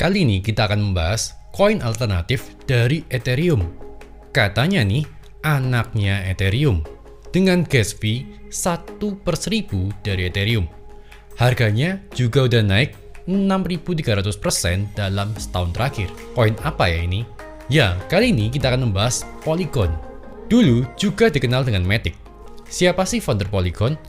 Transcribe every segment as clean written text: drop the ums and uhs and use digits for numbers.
Kali ini kita akan membahas koin alternatif dari Ethereum. Katanya nih, anaknya Ethereum dengan gas fee 1/1000 dari Ethereum. Harganya juga udah naik 6.300% dalam setahun terakhir. Koin apa ya ini? Ya, kali ini kita akan membahas Polygon. Dulu juga dikenal dengan Matic. Siapa sih founder Polygon?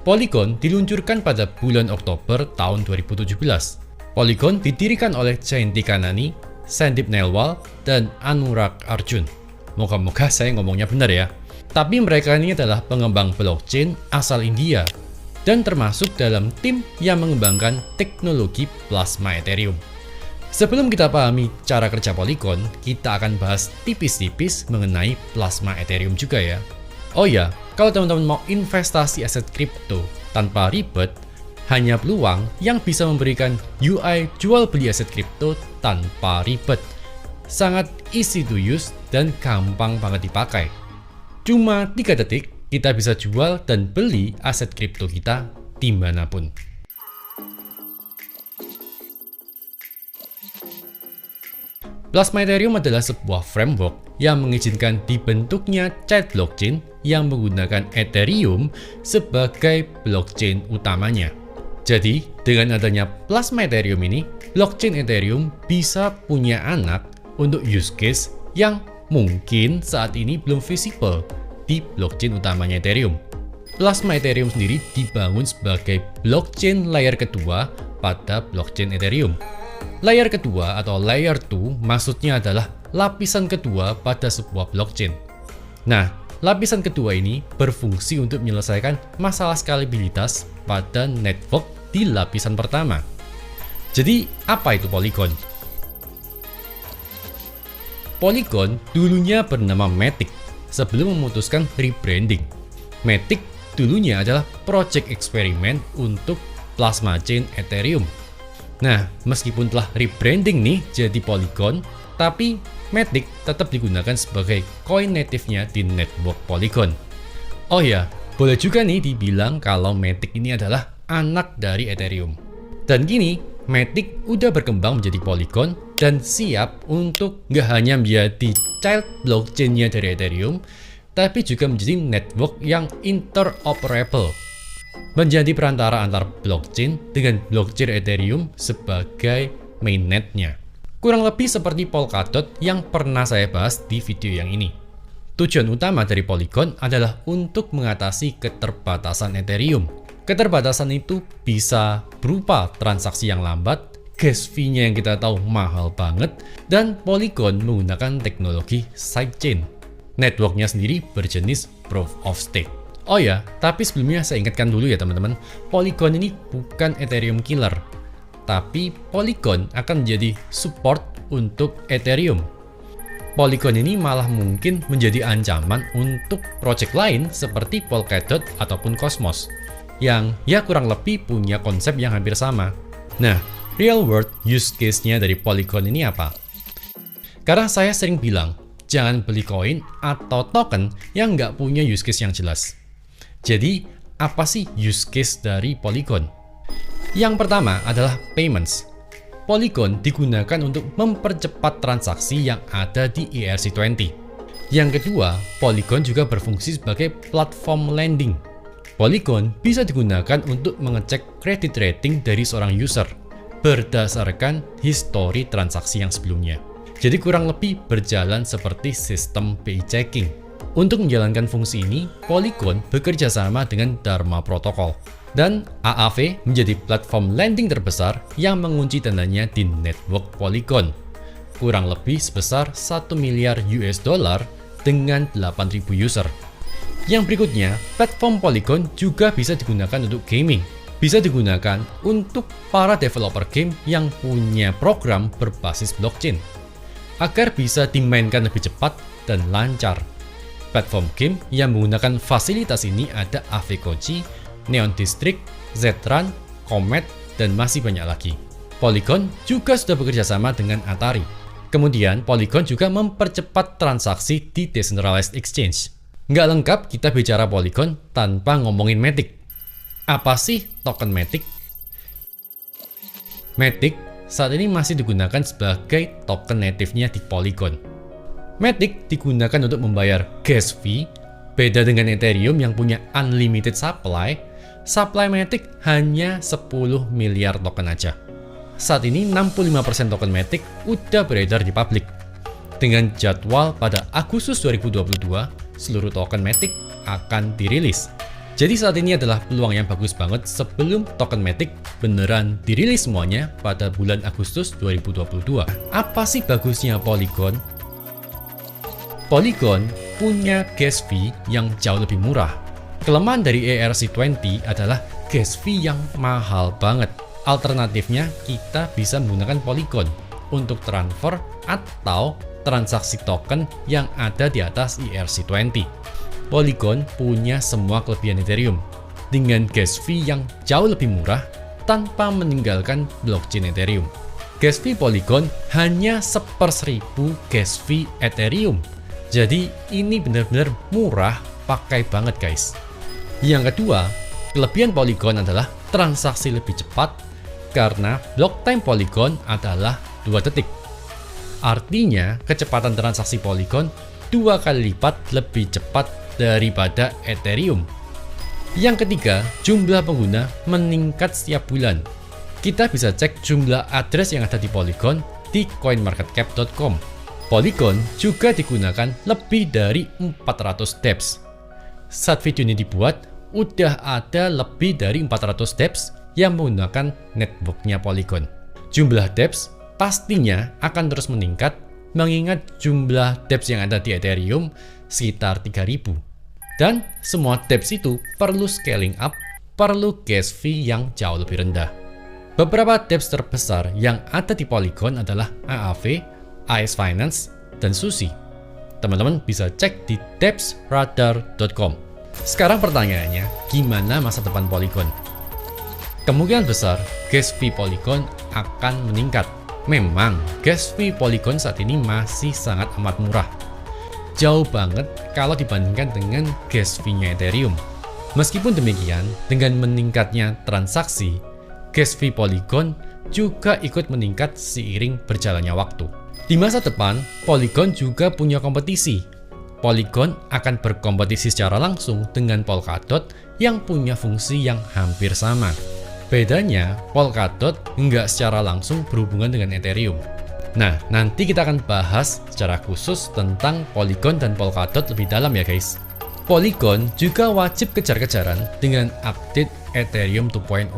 Polygon diluncurkan pada bulan Oktober tahun 2017. Polygon didirikan oleh Jayanti Kanani, Sandeep Nailwal, dan Anurag Arjun. Moga-moga saya ngomongnya benar ya. Tapi mereka ini adalah pengembang blockchain asal India dan termasuk dalam tim yang mengembangkan teknologi plasma Ethereum. Sebelum kita pahami cara kerja Polygon, kita akan bahas tipis-tipis mengenai plasma Ethereum juga ya. Oh ya, kalau teman-teman mau investasi aset kripto tanpa ribet, hanya peluang yang bisa memberikan UI jual beli aset kripto tanpa ribet. Sangat easy to use dan gampang banget dipakai. Cuma 3 detik, kita bisa jual dan beli aset kripto kita dimanapun. Plasma Ethereum adalah sebuah framework yang mengizinkan dibentuknya child blockchain yang menggunakan Ethereum sebagai blockchain utamanya. Jadi, dengan adanya Plasma Ethereum ini, blockchain Ethereum bisa punya anak untuk use case yang mungkin saat ini belum visible di blockchain utamanya Ethereum. Plasma Ethereum sendiri dibangun sebagai blockchain layer kedua pada blockchain Ethereum. Layer kedua atau layer 2 maksudnya adalah lapisan kedua pada sebuah blockchain. Nah, lapisan kedua ini berfungsi untuk menyelesaikan masalah skalabilitas pada network di lapisan pertama. Jadi, apa itu Polygon? Polygon dulunya bernama Matic sebelum memutuskan rebranding. Matic dulunya adalah project eksperimen untuk plasma chain Ethereum. Nah, meskipun telah rebranding nih jadi Polygon, tapi Matic tetap digunakan sebagai koin native-nya di network Polygon. Oh ya, boleh juga nih dibilang kalau Matic ini adalah anak dari Ethereum. Dan kini, Matic udah berkembang menjadi Polygon dan siap untuk nggak hanya menjadi child blockchain-nya dari Ethereum, tapi juga menjadi network yang interoperable. Menjadi perantara antar blockchain dengan blockchain Ethereum sebagai mainnetnya. Kurang lebih seperti Polkadot yang pernah saya bahas di video yang ini. Tujuan utama dari Polygon adalah untuk mengatasi keterbatasan Ethereum. Keterbatasan itu bisa berupa transaksi yang lambat, gas fee-nya yang kita tahu mahal banget, dan Polygon menggunakan teknologi sidechain. Networknya sendiri berjenis Proof of Stake. Oh ya, tapi sebelumnya saya ingatkan dulu ya teman-teman, Polygon ini bukan Ethereum killer, tapi Polygon akan menjadi support untuk Ethereum. Polygon ini malah mungkin menjadi ancaman untuk project lain seperti Polkadot ataupun Cosmos, yang ya kurang lebih punya konsep yang hampir sama. Nah, real world use case-nya dari Polygon ini apa? Karena saya sering bilang, jangan beli koin atau token yang nggak punya use case yang jelas. Jadi, apa sih use case dari Polygon? Yang pertama adalah payments. Polygon digunakan untuk mempercepat transaksi yang ada di ERC20. Yang kedua, Polygon juga berfungsi sebagai platform lending. Polygon bisa digunakan untuk mengecek credit rating dari seorang user berdasarkan histori transaksi yang sebelumnya. Jadi kurang lebih berjalan seperti sistem BI checking. Untuk menjalankan fungsi ini, Polygon bekerja sama dengan Dharma Protocol. Dan AAV menjadi platform lending terbesar yang mengunci dananya di network Polygon. Kurang lebih sebesar 1 miliar US dollar dengan 8.000 user. Yang berikutnya, platform Polygon juga bisa digunakan untuk gaming. Bisa digunakan untuk para developer game yang punya program berbasis blockchain, agar bisa dimainkan lebih cepat dan lancar. Platform game yang menggunakan fasilitas ini ada Avekoji, Neon District, Zrun, Comet, dan masih banyak lagi. Polygon juga sudah bekerja sama dengan Atari. Kemudian, Polygon juga mempercepat transaksi di Decentralized Exchange. Nggak lengkap kita bicara Polygon tanpa ngomongin Matic. Apa sih token Matic? Matic saat ini masih digunakan sebagai token native-nya di Polygon. Matic digunakan untuk membayar gas fee, beda dengan Ethereum yang punya unlimited supply. Supply Matic hanya 10 miliar token aja. Saat ini 65% token Matic udah beredar di publik. Dengan jadwal pada Agustus 2022, seluruh token Matic akan dirilis. Jadi saat ini adalah peluang yang bagus banget sebelum token Matic beneran dirilis semuanya pada bulan Agustus 2022. Apa sih bagusnya Polygon? Polygon punya gas fee yang jauh lebih murah. Kelemahan dari ERC20 adalah gas fee yang mahal banget. Alternatifnya kita bisa menggunakan Polygon untuk transfer atau transaksi token yang ada di atas ERC20. Polygon punya semua kelebihan Ethereum dengan gas fee yang jauh lebih murah tanpa meninggalkan blockchain Ethereum. Gas fee Polygon hanya 1/1000 gas fee Ethereum. Jadi ini benar-benar murah, pakai banget guys. Yang kedua, kelebihan Polygon adalah transaksi lebih cepat karena block time Polygon adalah 2 detik. Artinya kecepatan transaksi Polygon 2 kali lipat lebih cepat daripada Ethereum. Yang ketiga, jumlah pengguna meningkat setiap bulan. Kita bisa cek jumlah address yang ada di Polygon di coinmarketcap.com. Polygon juga digunakan lebih dari 400 dApps. Saat video ini dibuat, udah ada lebih dari 400 dApps yang menggunakan networknya Polygon. Jumlah dApps pastinya akan terus meningkat mengingat jumlah dApps yang ada di Ethereum sekitar 3000. Dan semua dApps itu perlu scaling up, perlu gas fee yang jauh lebih rendah. Beberapa dApps terbesar yang ada di Polygon adalah AAV, AS Finance, dan Sushi. Teman-teman bisa cek di dAppsradar.com. Sekarang pertanyaannya, gimana masa depan Polygon? Kemungkinan besar gas fee Polygon akan meningkat. Memang gas fee Polygon saat ini masih sangat amat murah. Jauh banget kalau dibandingkan dengan gas fee-nya Ethereum. Meskipun demikian, dengan meningkatnya transaksi, gas fee Polygon juga ikut meningkat seiring berjalannya waktu. Di masa depan, Polygon juga punya kompetisi. Polygon akan berkompetisi secara langsung dengan Polkadot yang punya fungsi yang hampir sama. Bedanya, Polkadot nggak secara langsung berhubungan dengan Ethereum. Nah, nanti kita akan bahas secara khusus tentang Polygon dan Polkadot lebih dalam ya guys. Polygon juga wajib kejar-kejaran dengan update Ethereum 2.0.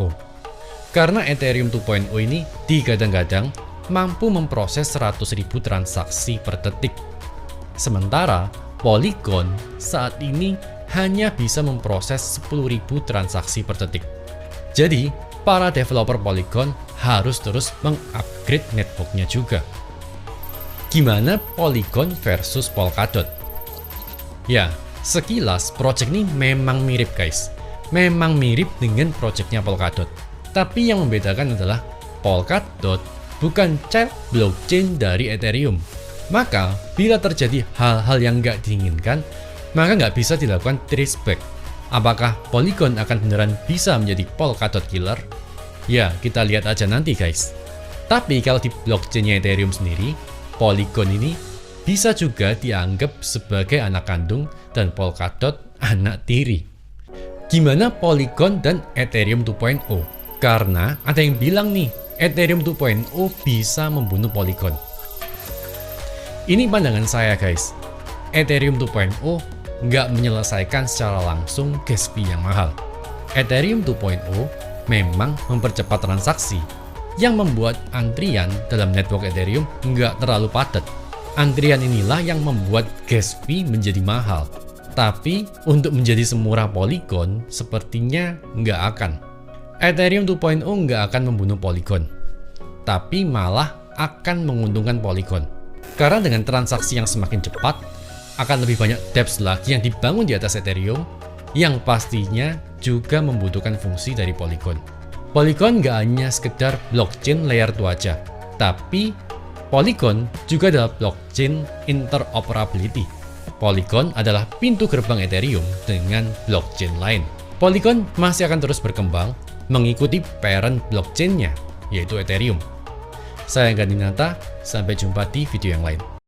Karena Ethereum 2.0 ini digadang-gadang mampu memproses 100.000 transaksi per detik. Sementara Polygon saat ini hanya bisa memproses 10.000 transaksi per detik. Jadi, para developer Polygon harus terus mengupgrade networknya juga. Gimana Polygon versus Polkadot? Ya, sekilas project ini memang mirip guys. Memang mirip dengan projectnya Polkadot. Tapi yang membedakan adalah Polkadot bukan child blockchain dari Ethereum. Maka, bila terjadi hal-hal yang nggak diinginkan, maka nggak bisa dilakukan traceback. Apakah Polygon akan beneran bisa menjadi Polkadot killer? Ya, kita lihat aja nanti guys. Tapi kalau di blockchain-nya Ethereum sendiri, Polygon ini bisa juga dianggap sebagai anak kandung dan Polkadot anak tiri. Gimana Polygon dan Ethereum 2.0? Karena ada yang bilang nih, Ethereum 2.0 bisa membunuh Polygon. Ini pandangan saya guys. Ethereum 2.0 nggak menyelesaikan secara langsung gas fee yang mahal. Ethereum 2.0 memang mempercepat transaksi yang membuat antrian dalam network Ethereum nggak terlalu padat. Antrian inilah yang membuat gas fee menjadi mahal. Tapi untuk menjadi semurah Polygon sepertinya nggak akan. Ethereum 2.0 nggak akan membunuh Polygon, tapi malah akan menguntungkan Polygon. Karena dengan transaksi yang semakin cepat, akan lebih banyak dApps lagi yang dibangun di atas Ethereum, yang pastinya juga membutuhkan fungsi dari Polygon. Polygon nggak hanya sekedar blockchain layer 2 aja, tapi Polygon juga adalah blockchain interoperability. Polygon adalah pintu gerbang Ethereum dengan blockchain lain. Polygon masih akan terus berkembang mengikuti parent blockchain-nya. yaitu Ethereum. Saya Gandhi Nata, sampai jumpa di video yang lain.